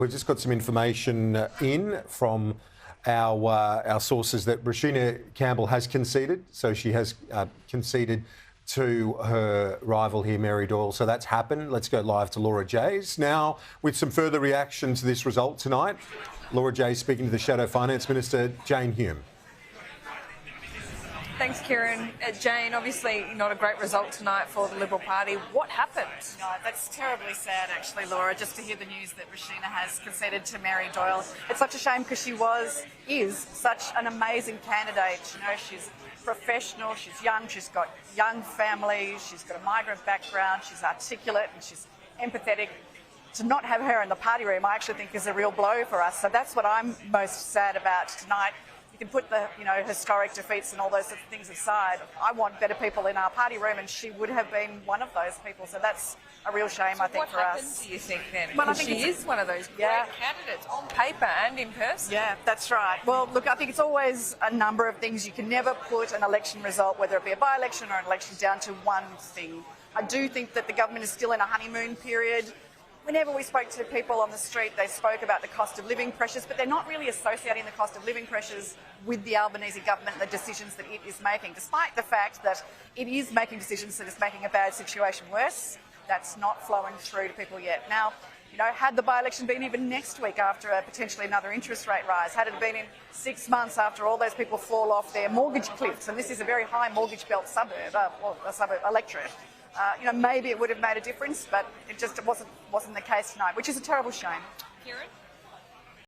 We've just got some information in from our sources that Roshena Campbell has conceded. So she has conceded to her rival here, Mary Doyle. So that's happened. Let's go live to Laura Jays now with some further reaction to this result tonight. Laura Jays speaking to the Shadow Finance Minister, Jane Hume. Thanks, Kieran. Jane, obviously not a great result tonight for the Liberal Party. What happened? No, that's terribly sad, actually, Laura, just to hear the news that Roshena has conceded to Mary Doyle. It's such a shame because she is such an amazing candidate. You know, she's professional, she's young, she's got young family, she's got a migrant background, she's articulate and she's empathetic. To not have her in the party room, I actually think is a real blow for us. So that's what I'm most sad about tonight. You can put the, historic defeats and all those sorts of things aside. I want better people in our party room, and she would have been one of those people. So that's a real shame, I think, for us. What happened, do you think, then? Well, I think think she is one of those great candidates on paper and in person. Yeah, that's right. Well, look, I think it's always a number of things. You can never put an election result, whether it be a by-election or an election, down to one thing. I do think that the government is still in a honeymoon period. Whenever we spoke to people on the street, they spoke about the cost of living pressures, but they're not really associating the cost of living pressures with the Albanese government and the decisions that it is making, despite the fact that it is making decisions that is making a bad situation worse. That's not flowing through to people yet. Now, had the by-election been even next week after potentially another interest rate rise, had it been in 6 months after all those people fall off their mortgage cliffs, and this is a very high mortgage belt suburb, electorate, maybe it would have made a difference, but it wasn't the case tonight, which is a terrible shame. Kieran?